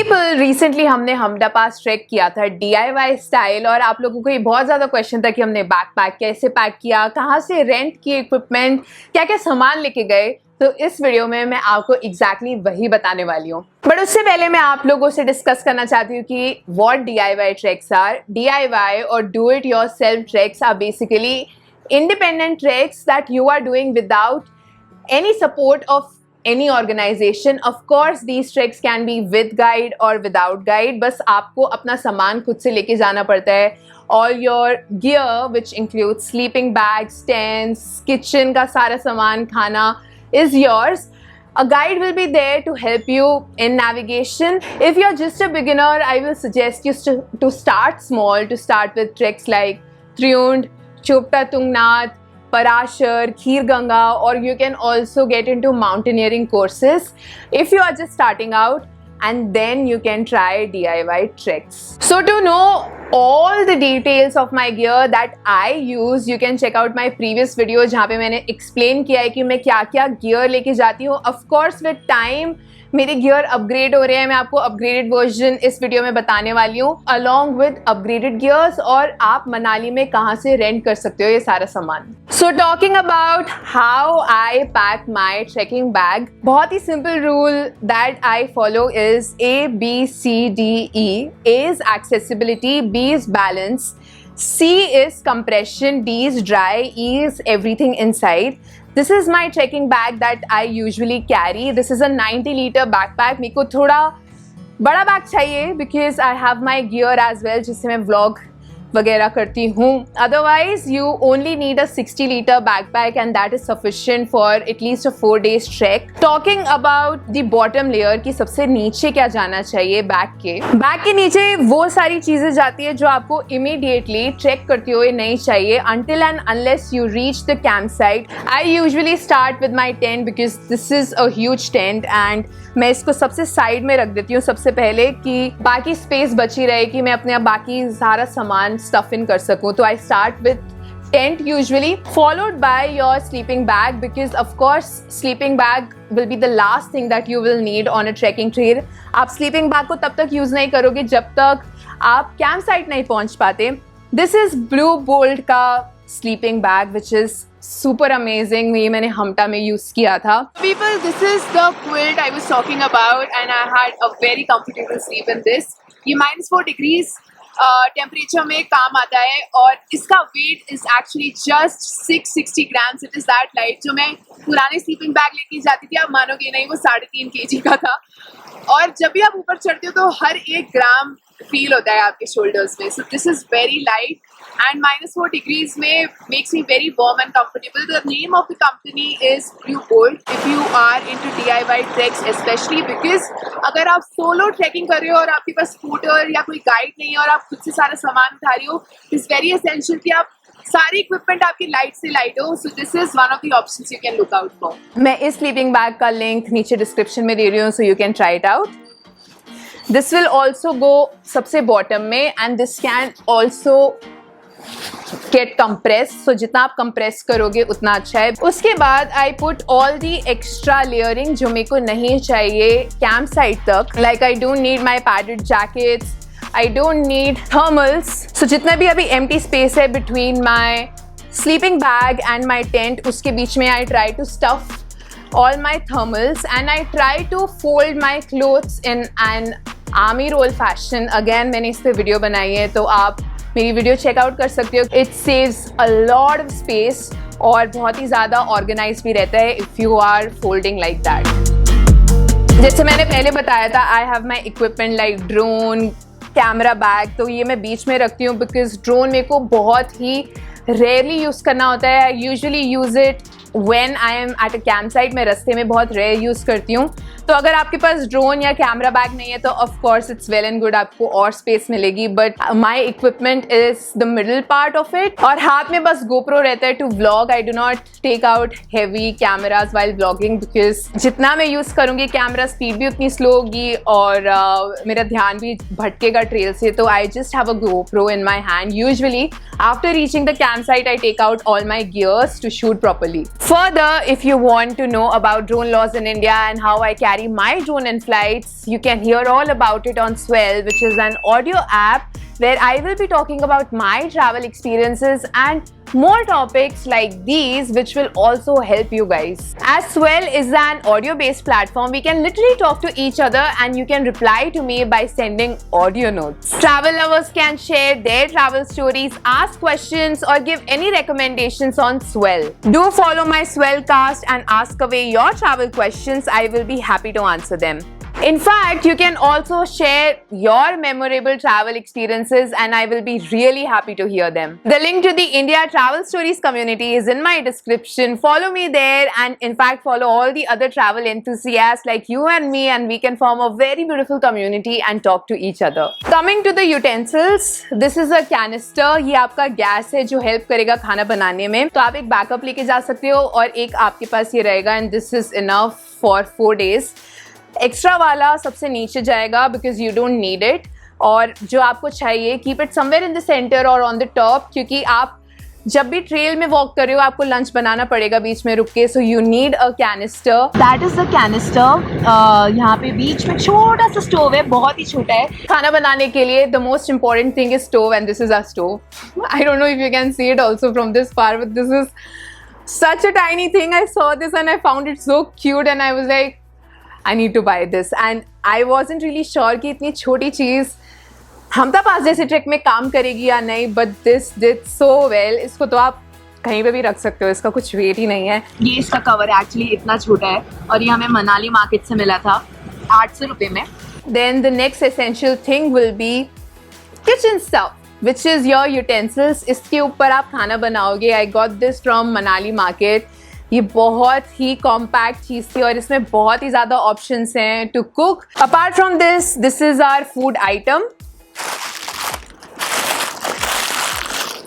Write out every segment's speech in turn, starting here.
People recently हमने हमडा पास track किया था DIY स्टाइल, और आप लोगों को ये बहुत ज़्यादा क्वेश्चन था कि हमने बैकपैक कैसे पैक किया, कहाँ से रेंट किए इक्विपमेंट, क्या क्या सामान लेके गए। तो इस वीडियो में मैं आपको एग्जैक्टली वही बताने वाली हूँ। बट उससे पहले मैं आप लोगों से डिस्कस करना चाहती हूँ कि what DIY treks are. DIY और do it yourself treks are basically independent treks that you are doing without any support of any organization. Of course these treks can be with guide or without guide, बस आपको अपना सामान खुद से लेके जाना पड़ता है। All your gear which includes sleeping bags, tents, kitchen का सारा सामान, खाना is yours. A guide will be there to help you in navigation. If you're just a beginner, I will suggest you to start small, to start with treks like Triund, Chopta Tungnath, Parashar, Khir Ganga, or you can also get into mountaineering courses if you are just starting out, and then you can try DIY treks. So to know all the details of my gear that I use, you can check out my previous video जहाँ पे मैंने explain किया है कि मैं क्या क्या gear लेके जाती हूँ। Of course with time मेरे गियर अपग्रेड हो रहे हैं, मैं आपको अपग्रेडेड वर्जन इस वीडियो में बताने वाली हूँ अलॉन्ग विद अपग्रेडेड गियर्स, और आप मनाली में कहाँ से रेंट कर सकते हो ये सारा सामान। So talking about how I pack my trekking bag, बहुत ही simple rule that I follow is ABCDE। A is accessibility, B is balance, C is compression, D is dry, E is everything inside. This is my trekking bag that I usually carry. This is a 90-liter backpack. मेरे को थोड़ा बड़ा bag चाहिए because I have my gear as well, जिससे मैं vlog वगैरह करती हूँ। Otherwise, you only need a 60-liter backpack and that is sufficient for at least a 4 days trek. Talking about the bottom layer कि सबसे नीचे क्या जाना चाहिए बैग के नीचे वो सारी चीज़ें जाती है जो आपको immediately trek करते हुए नहीं चाहिए until and unless you reach the campsite. I usually start with my tent because this is a huge tent and मैं इसको सबसे साइड में रख देती हूँ सबसे पहले कि बाकी स्पेस बची रहे कि मैं अपने बाकी सारा सामान stuff in कर सकूँ। तो I start with tent usually, followed by your sleeping bag because of course sleeping bag will be the last thing that you will need on a trekking trail. आप sleeping bag को तब तक use नहीं करोगे जब तक आप campsite नहीं पहुँच पाते। This is Blue Bolt का sleeping bag which is super amazing. ये मैंने हमटा में use किया था। People, this is the quilt I was talking about and I had a very comfortable sleep in this. ये -4 degrees टेम्परेचर में काम आता है और इसका weight is actually just 660 grams. It is that light. जो मैं पुराने स्लीपिंग बैग लेके जाती थी, आप मानोगे नहीं, वो 3.5 kg का था। और जब भी आप ऊपर चढ़ते हो तो हर 1 ग्राम फील होता है आपके शोल्डर्स में। सो this is very light and -4 degrees में makes me very warm and comfortable. The name of the company is Blue Bolt. If you are into DIY treks especially, because अगर आप सोलो ट्रैकिंग कर रहे हो और आपके पास scooter या कोई गाइड नहीं है और आप खुद से सारा सामान उठा रही हो, इट्स वेरी एसेंशियल कि आप सारी इक्विपमेंट आपकी लाइट से लाइट हो। So this is one of the options you can look out for. मैं इस स्लीपिंग बैग का लिंक नीचे डिस्क्रिप्शन में दे रही हूँ, so you can try it out. This will also go सबसे बॉटम में and this can also get compress. सो जितना आप कंप्रेस करोगे उतना अच्छा है। उसके बाद I put all the extra layering जो मेरे को नहीं चाहिए कैंप साइट तक। Like I don't need my padded jackets, I don't need thermals. So जितना भी अभी एम्प्टी स्पेस है between my sleeping bag and my tent, उसके बीच में I try to stuff all my thermals and I try to fold my clothes in an army roll fashion. Again मैंने इस पे वीडियो बनाई है तो आप मेरी वीडियो चेकआउट कर सकते हो। It saves a lot of space और बहुत ही ज़्यादा ऑर्गेनाइज भी रहता है if you are folding like that. जैसे मैंने पहले बताया था, I have my equipment like drone, camera bag. तो ये मैं बीच में रखती हूँ बिकॉज ड्रोन मेरे को बहुत ही रेयरली यूज़ करना होता है। I usually use it when I am at a camp site. मैं रास्ते में बहुत रेयर यूज़ करती हूँ। तो अगर आपके पास ड्रोन या कैमरा बैग नहीं है तो of course it's well and good, आपको और स्पेस मिलेगी। But my equipment is the middle part of it और हाथ में बस गोप्रो रहता है to vlog. I do not take out heavy cameras while vlogging because जितना मैं यूज़ करूँगी कैमरा स्पीड भी उतनी स्लो होगी और मेरा ध्यान भी भटकेगा ट्रेल से। तो I just have a GoPro in my hand. Usually after reaching the camp site I take out all my gears to shoot properly. Further, if you want to know about drone laws in India and how I carry हमारी My Drone and Flights. You can hear all about it on Swell, which is an audio app where I will be talking about my travel experiences and more topics like these, which will also help you guys. As Swell is an audio-based platform, we can literally talk to each other and you can reply to me by sending audio notes. Travel lovers can share their travel stories, ask questions, or give any recommendations on Swell. Do follow my Swellcast and ask away your travel questions. I will be happy to answer them. In fact, you can also share your memorable travel experiences and I will be really happy to hear them. The link to the India Travel Stories community is in my description. Follow me there and in fact follow all the other travel enthusiasts like you and me, and we can form a very beautiful community and talk to each other. Coming to the utensils, this is a canister. ये आपका gas है जो help करेगा खाना बनाने में. तो आप एक बैकअप लेके जा सकते हो और एक आपके पास ये रहेगा and this is enough for 4 days. Extra वाला सबसे नीचे जाएगा because you don't need it, और जो आपको चाहिए keep it somewhere in the centre और ऑन द टॉप, क्योंकि आप जब भी ट्रेल में वॉक कर रहे हो आपको लंच बनाना पड़ेगा बीच में रुक के. So you need a canister. That is the canister. यहाँ पे बीच में छोटा सा स्टोव है, बहुत ही छोटा है. खाना बनाने के लिए the most important thing is stove and this is our stove. I don't know if you can see it also from this far, but this is such a tiny thing. I saw this and I found it so cute and I was like, I need to buy this. And I wasn't really sure कि इतनी छोटी चीज़ हमदा पास जैसे track में काम करेगी या नहीं, but this did so well. इसको तो आप कहीं पे भी रख सकते हो, इसका कुछ वेट ही नहीं है. ये इसका कवर है एक्चुअली इतना छोटा है और ये हमें मनाली मार्केट से मिला था 800 रुपये में. Then the next essential thing will be kitchen stuff, which is your utensils. इसके ऊपर आप खाना बनाओगे. I got this from Manali market. ये बहुत ही कॉम्पैक्ट चीज़ थी और इसमें बहुत ही ज़्यादा ऑप्शंस हैं to cook. Apart from this is our food item.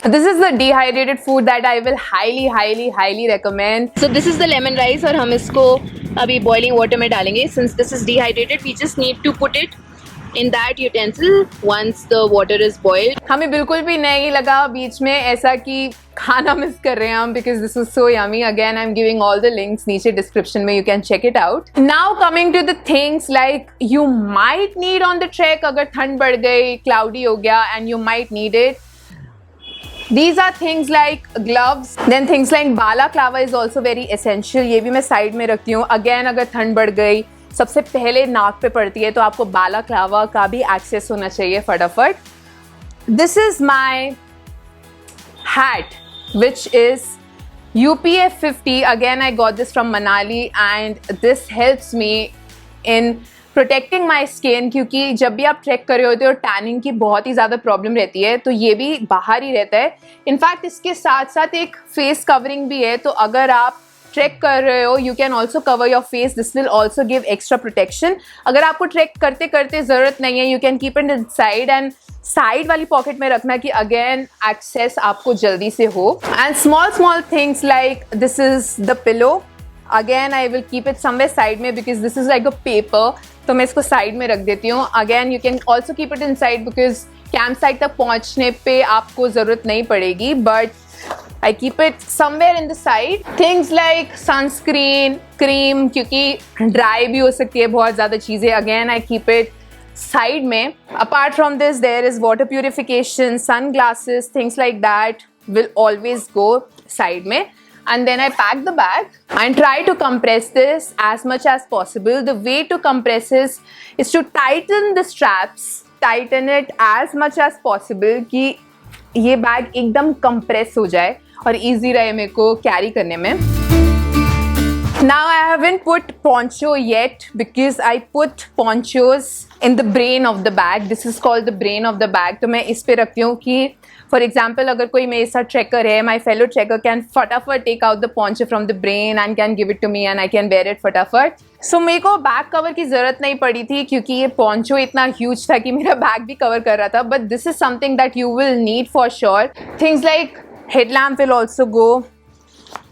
This is the dehydrated food that I will highly recommend. So this is the lemon rice और हम इसको अभी बॉइलिंग वाटर में डालेंगे. Since this is dehydrated we just need to put it in that utensil once the water is boiled. हमें बिल्कुल भी नहीं लगा बीच में ऐसा कि खाना मिस कर रहे हैं हम, because this is so yummy. Again, I'm giving all the links नीचे description में, you can check it out. Now coming to the things like you might need on the trek अगर ठंड बढ़ गई, cloudy हो गया and you might need it. These are things like gloves. Then things like balaclava is also very essential. ये भी मैं side में रखती हूँ. Again, अगर ठंड बढ़ गई सबसे पहले नाक पे पड़ती है तो आपको बालाक्लावा का भी एक्सेस होना चाहिए फटाफट. This is my hat which is UPF 50. Again I got this from Manali and this helps me in protecting my skin, क्योंकि जब भी आप ट्रैक कर रहे होते हो टैनिंग की बहुत ही ज़्यादा प्रॉब्लम रहती है, तो ये भी बाहर ही रहता है. इनफैक्ट इसके साथ साथ एक फेस कवरिंग भी है, तो अगर आप ट्रैक कर रहे हो you can also cover your face. This will also give extra protection. अगर आपको ट्रैक करते करते ज़रूरत नहीं है you can keep it inside and side वाली पॉकेट में रखना कि अगेन एक्सेस आपको जल्दी से हो. And small things like this is the pillow. Again I will keep it somewhere side में because this is like a paper, तो मैं इसको साइड में रख देती हूँ. Again you can also keep it in side because camp site तक पहुँचने पे आपको ज़रूरत नहीं पड़ेगी, but I keep it somewhere in the side. Things like sunscreen, cream, क्योंकि dry भी हो सकती है बहुत ज़्यादा चीज़ें. Again, I keep it side में. Apart from this, there is water purification, sunglasses, things like that will always go side में. And then I pack the bag and try to compress this as much as possible. The way to compress is to tighten the straps, tighten it as much as possible कि ये bag एकदम compress हो जाए और easy रहे मेरे को carry करने में. Now I haven't put poncho yet because I put ponchos in the brain of the bag. This is called the brain of the bag. तो मैं इस पे रखती हूँ कि फॉर एग्जाम्पल अगर कोई मेरे साथ ट्रैकर है, माई फेलो ट्रैकर कैन फटाफट take out the poncho from the brain and can give it to me and I can wear it फटाफट. सो मेरे को बैग कवर की ज़रूरत नहीं पड़ी थी क्योंकि ये poncho इतना ह्यूज था कि मेरा बैग भी कवर कर रहा था. But this is something that you will need for sure. Things like headlamp will also go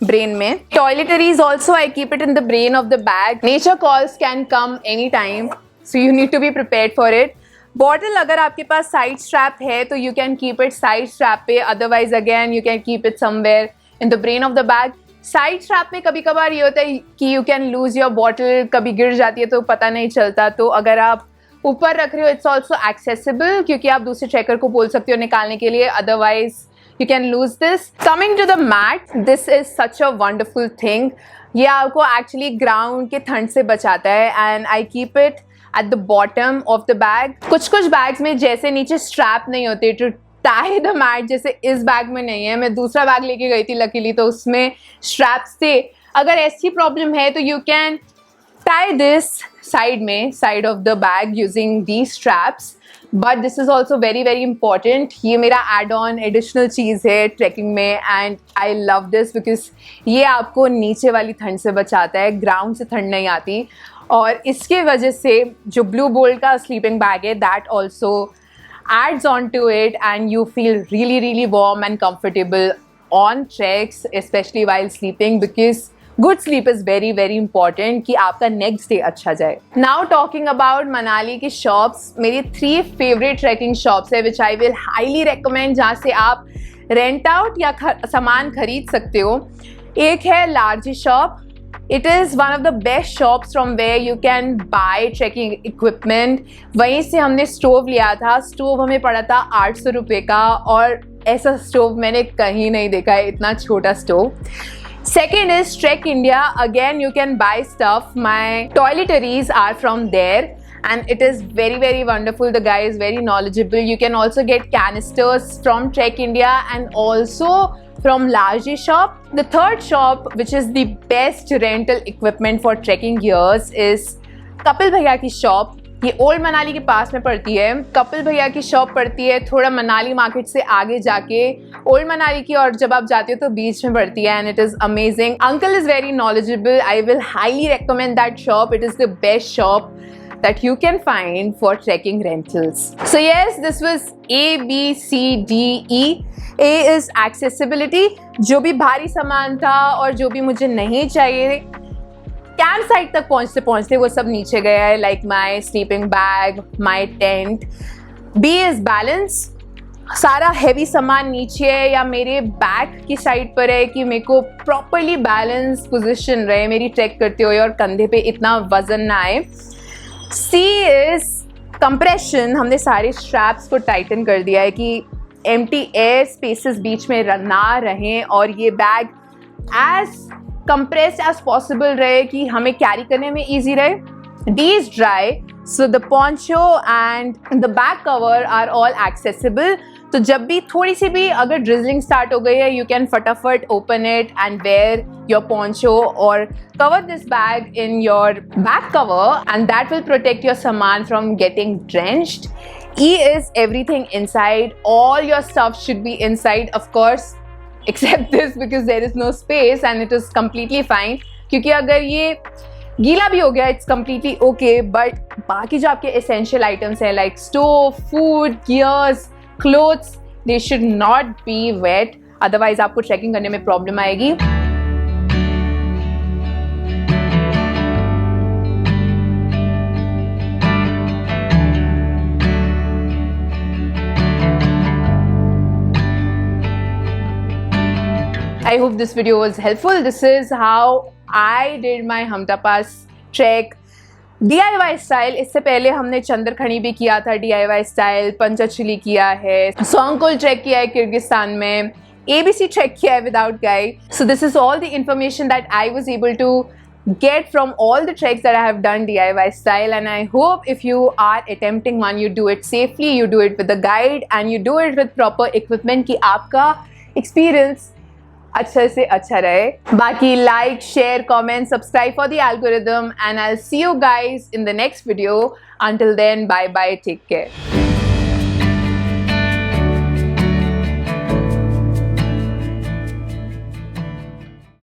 brain में. Toiletries also I keep it in the brain of the bag. Nature calls can come anytime, so you need to be prepared for it. Bottle अगर आपके पास side strap है तो you can keep it side strap पे. Otherwise again you can keep it somewhere in the brain of the bag. Side strap में कभी कभार ये होता है कि you can lose your bottle, कभी गिर जाती है तो पता नहीं चलता, तो अगर आप ऊपर रख रहे हो इट्स ऑल्सो एक्सेसिबल, क्योंकि आप दूसरे ट्रैकर को बोल सकते हो निकालने के लिए, otherwise you can lose this. Coming to the mat, this is such a wonderful thing. ये आपको actually ground के ठंड से बचाता है and I keep it at the bottom of the bag. कुछ bags में जैसे नीचे strap नहीं होते to tie the mat, जैसे इस बैग में नहीं है। मैं दूसरा बैग लेके गई थी लकीली, तो उसमें straps थे। अगर ऐसी प्रॉब्लम है तो you can tie this side of the bag using these straps. But this is also very very important. ये मेरा एड ऑन एडिशनल चीज़ है ट्रैकिंग में and I love this because ये आपको नीचे वाली ठंड से बचाता है, ग्राउंड से ठंड नहीं आती। और इसके वजह से जो ब्लू बोल्ट का स्लीपिंग बैग है that also adds on to it and you feel really really warm and comfortable on treks, especially while sleeping, because good sleep is very very important कि आपका नेक्स्ट डे अच्छा जाए। Now talking about Manali की shops, मेरी 3 favourite trekking shops है विच आई will highly recommend, जहाँ से आप रेंट आउट या सामान खरीद सकते हो। एक है लार्जी shop. It is one of the best shops from where you can buy trekking equipment. वहीं से हमने स्टोव लिया था, स्टोव हमें पड़ा था 800 रुपये का, और ऐसा स्टोव मैंने कहीं नहीं देखा है, इतना छोटा stove. Second is Trek India. Again, you can buy stuff. My toiletries are from there and it is very very wonderful. The guy is very knowledgeable. You can also get canisters from Trek India and also from Larjee shop. The third shop, which is the best rental equipment for trekking gears, is Kapil भैया की shop. ये old Manali के पास में पड़ती है। कपिल भैया की shop पड़ती है थोड़ा मनाली मार्केट से आगे जाके, ओल्ड मनाली की, और जब आप जाते हो तो बीच में पड़ती है and it is amazing. Uncle is very knowledgeable. I will highly recommend that shop. It is the best shop that you can find for trekking rentals. So yes, this was ABCDE. A is accessibility. जो भी भारी सामान था और जो भी मुझे नहीं चाहिए कैंप साइट तक पहुंचते वो सब नीचे गया है, like my sleeping bag, my tent. B is balance. सारा हैवी सामान नीचे है या मेरे बैक की साइड पर है कि मेरे को प्रॉपरली बैलेंस पोजीशन रहे मेरी ट्रैक करते हुए और कंधे पे इतना वजन ना आए। सी इज कंप्रेशन। हमने सारे स्ट्रैप्स को टाइटन कर दिया है कि एम्प्टी एयर स्पेसेस बीच में ना रहें और ये bag as compressed as possible रहे कि हमें कैरी करने में easy रहे। D is dry, so the poncho and the back cover are all accessible. तो जब भी थोड़ी सी भी अगर drizzling start हो गई है, you can फटाफट open it and wear your poncho or cover this bag in your back cover and that will protect your saman from getting drenched. E is everything inside. All your stuff should be inside, of course, except this because there is no space and it is completely fine. क्योंकि अगर ये गीला भी हो गया it's completely okay, but बाकी जो आपके essential items हैं like stove, food, gears, clothes, they should not be wet, otherwise आपको trekking करने में problem आएगी। I hope this video was helpful. This is how I did my Hamta Pass trek DIY style. इससे पहले हमने चंद्रखनी भी किया था DIY style, पंचचली किया है, सोंगकुल ट्रैक किया है किर्गिस्तान में, ABC ट्रैक किया है without guide. So this is all the information that I was able to get from all the treks that I have done DIY style, and I hope if you are attempting one, you do it safely, you do it with a guide and you do it with proper equipment कि आपका experience अच्छा से अच्छा रहे। बाकी like, share, comment, subscribe for the algorithm and I'll see you guys in the next video. Until then, bye bye, take care.